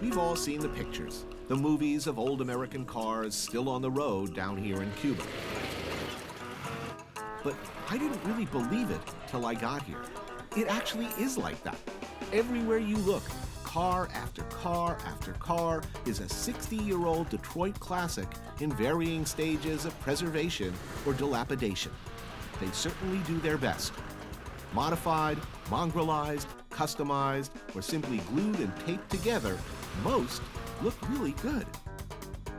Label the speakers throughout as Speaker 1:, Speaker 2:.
Speaker 1: We've all seen the pictures, the movies of old American cars still on the road down here in Cuba. But I didn't really believe it till I got here. It actually is like that. Everywhere you look, car after car after car is a 60-year-old Detroit classic in varying stages of preservation or dilapidation. They certainly do their best. Modified, mongrelized, customized, or simply glued and taped together, most look really good.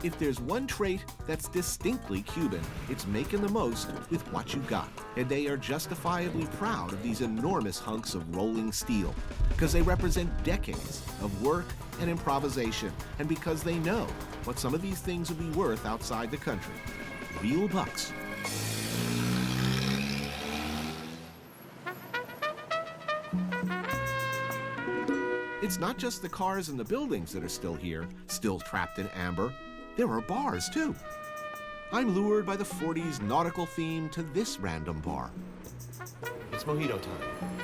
Speaker 1: If there's one trait that's distinctly Cuban, it's making the most with what you got. And they are justifiably proud of these enormous hunks of rolling steel, because they represent decades of work and improvisation, and because they know what some of these things will be worth outside the country. Real bucks. It's not just the cars and the buildings that are still here, still trapped in amber. There are bars, too. I'm lured by the 40s nautical theme to this random bar.
Speaker 2: It's mojito time.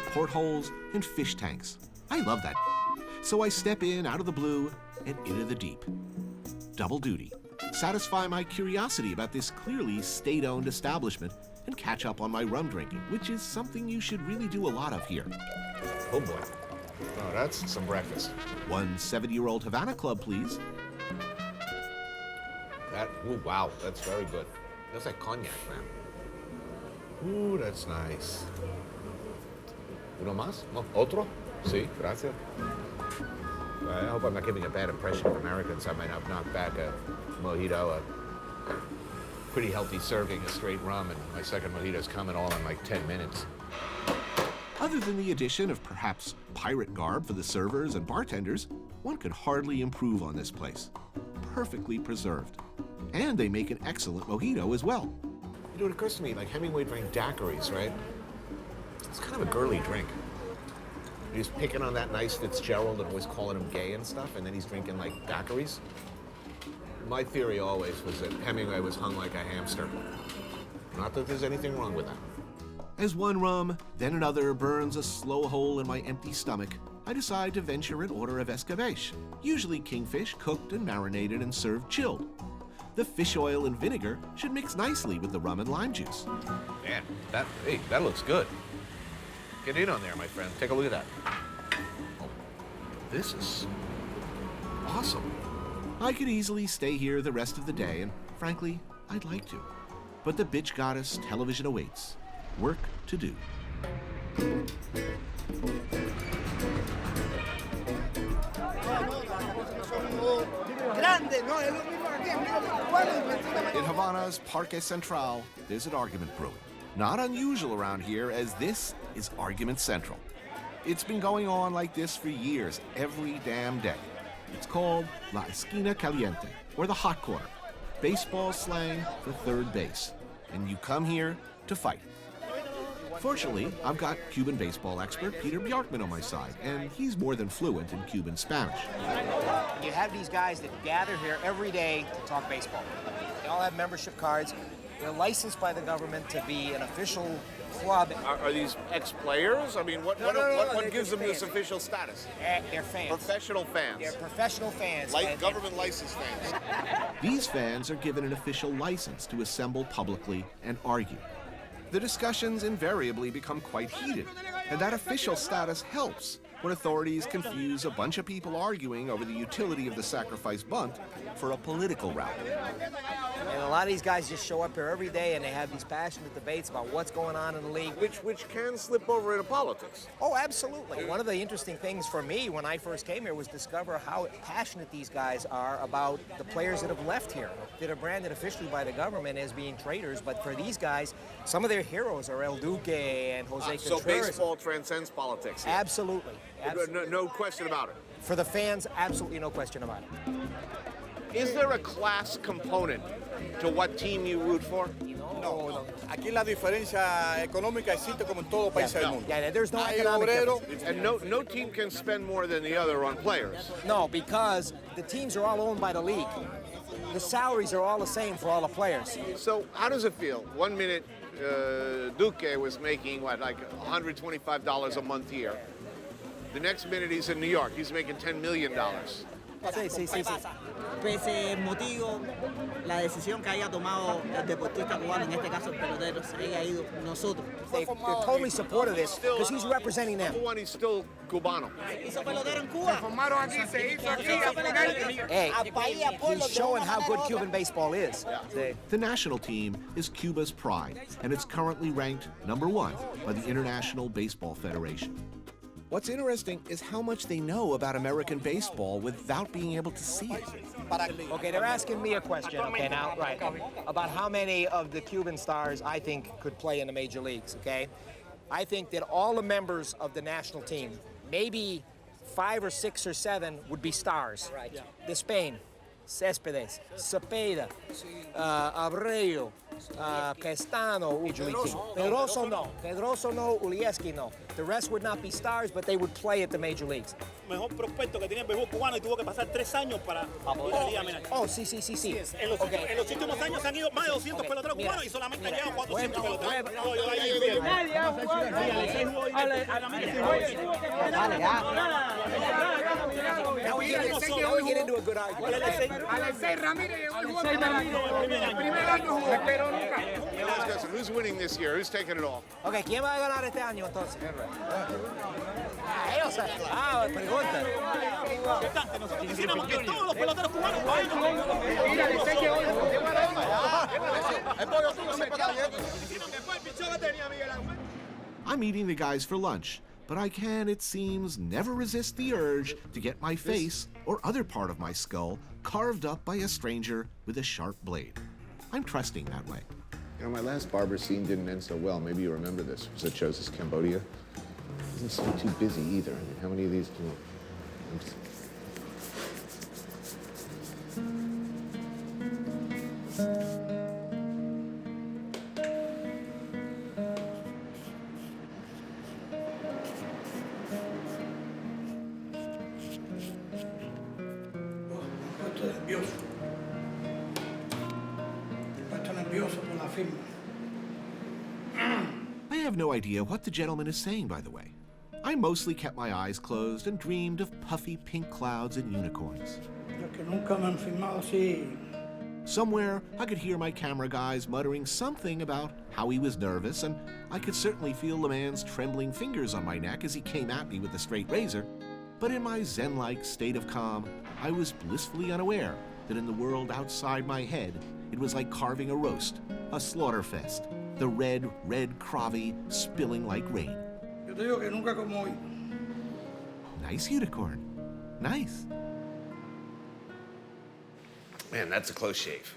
Speaker 1: Portholes and fish tanks. I love that. So I step in out of the blue and into the deep. Double duty. Satisfy my curiosity about this clearly state-owned establishment and catch up on my rum drinking, which is something you should really do a lot of here.
Speaker 2: Oh boy. Oh, that's some breakfast.
Speaker 1: One 70-year-old Havana Club, please.
Speaker 2: Ooh, wow, that's very good. That's like cognac, man. Ooh, that's nice. Uno más? No, otro? Sí, gracias. I hope I'm not giving a bad impression of Americans. I might have knocked back a mojito, a pretty healthy serving of straight rum, and my second mojito's coming all in like 10 minutes.
Speaker 1: Other than the addition of perhaps pirate garb for the servers and bartenders, one could hardly improve on this place. Perfectly preserved. And they make an excellent mojito as well.
Speaker 2: You know, it occurs to me, like Hemingway drank daiquiris, right? It's kind of a girly drink. He's picking on that nice Fitzgerald and always calling him gay and stuff, and then he's drinking like daiquiris. My theory always was that Hemingway was hung like a hamster. Not that there's anything wrong with that.
Speaker 1: As one rum, then another burns a slow hole in my empty stomach, I decide to venture an order of escabeche, usually kingfish cooked and marinated and served chilled. The fish oil and vinegar should mix nicely with the rum and lime juice.
Speaker 2: Man, that looks good. Get in on there, my friend. Take a look at that. Oh, this is awesome.
Speaker 1: I could easily stay here the rest of the day, and frankly, I'd like to. But the bitch goddess television awaits. Work to do. In Havana's Parque Central, there's an argument brewing. Not unusual around here, as this is Argument Central. It's been going on like this for years, every damn day. It's called La Esquina Caliente, or the hot corner. Baseball slang for third base. And you come here to fight. Fortunately, I've got Cuban baseball expert Peter Bjarkman on my side, and he's more than fluent in Cuban Spanish.
Speaker 3: You have these guys that gather here every day to talk baseball. They all have membership cards. They're licensed by the government to be an official club.
Speaker 2: Are these ex-players? I mean, what gives them this official status?
Speaker 3: They're fans.
Speaker 2: Professional fans.
Speaker 3: They're professional fans.
Speaker 2: Government licensed fans.
Speaker 1: These fans are given an official license to assemble publicly and argue. The discussions invariably become quite heated, and that official status helps when authorities confuse a bunch of people arguing over the utility of the sacrifice bunt for a political route.
Speaker 3: And a lot of these guys just show up here every day and they have these passionate debates about what's going on in the league.
Speaker 2: Which can slip over into politics.
Speaker 3: Oh, absolutely. One of the interesting things for me when I first came here was discover how passionate these guys are about the players that have left here, that are branded officially by the government as being traitors. But for these guys, some of their heroes are El Duque and Jose Contreras.
Speaker 2: So baseball transcends politics. Here.
Speaker 3: Absolutely.
Speaker 2: No question about it.
Speaker 3: For the fans, absolutely no question about it.
Speaker 2: Is there a class component to what team you root for?
Speaker 4: No. Aquí la diferencia económica existe como en todo país del mundo.
Speaker 3: Yeah, there's no
Speaker 4: Hay
Speaker 3: economic
Speaker 4: obrero.
Speaker 3: difference.
Speaker 2: And no team can spend more than the other on players.
Speaker 3: No, because the teams are all owned by the league. The salaries are all the same for all the players.
Speaker 2: So how does it feel? 1 minute, Duque was making, like $125 a month here. The next minute he's in New York. He's making $10 million.
Speaker 3: Sí.
Speaker 5: Pese el motivo, la decisión que haya tomado el deportista cubano, en este caso el pelotero, se haya ido nosotros.
Speaker 3: They're totally supportive of this because he's representing them.
Speaker 2: Number one, he's still Cubano.
Speaker 5: ¿Hizo pelotero en Cuba?
Speaker 3: Hey, he's showing how good Cuban baseball is.
Speaker 1: The national team is Cuba's pride, and it's currently ranked #1 by the International Baseball Federation. What's interesting is how much they know about American baseball without being able to see it.
Speaker 3: Okay, they're asking me a question, okay, now, right, about how many of the Cuban stars I think could play in the major leagues, okay? I think that all the members of the national team, maybe 5 or 6 or 7 would be stars. Right. Yeah. De Spain, Céspedes, Cepeda, Abreu, Castano, Pedroso no, Ulieski no. The rest would not be stars, but they would play at the major leagues.
Speaker 6: Mejor prospecto que tiene el béisbol cubano y tuvo que pasar 3 años para ir a la Liga Menor.
Speaker 3: Oh, sí.
Speaker 6: En los últimos años han ido más de 200 peloteros cubanos y solamente han llegado 400 peloteros.
Speaker 3: Now we get into a good argument.
Speaker 2: Who's winning this year? Who's taking it all?
Speaker 3: Okay, ¿quién va a ganar este año entonces? Ellos. Pregunta.
Speaker 6: Quisiéramos que todos los peloteros cubanos
Speaker 1: I'm eating the guys for lunch, but I can, it seems, never resist the urge to get my face or other part of my skull carved up by a stranger with a sharp blade. I'm trusting that way.
Speaker 2: You know, my last barber scene didn't end so well. Maybe you remember this. It was at Chosis, Cambodia. Doesn't seem too busy either. I mean, how many of these do you...
Speaker 1: I have no idea what the gentleman is saying, by the way. I mostly kept my eyes closed and dreamed of puffy pink clouds and unicorns. Somewhere, I could hear my camera guys muttering something about how he was nervous, and I could certainly feel the man's trembling fingers on my neck as he came at me with a straight razor. But in my zen-like state of calm, I was blissfully unaware that in the world outside my head, it was like carving a roast, a slaughter fest, the red cravi spilling like rain. Nice unicorn. Nice.
Speaker 2: Man, that's a close shave.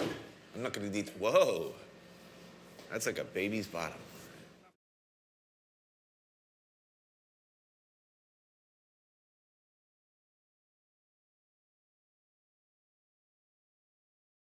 Speaker 2: I'm not gonna whoa. That's like a baby's bottom.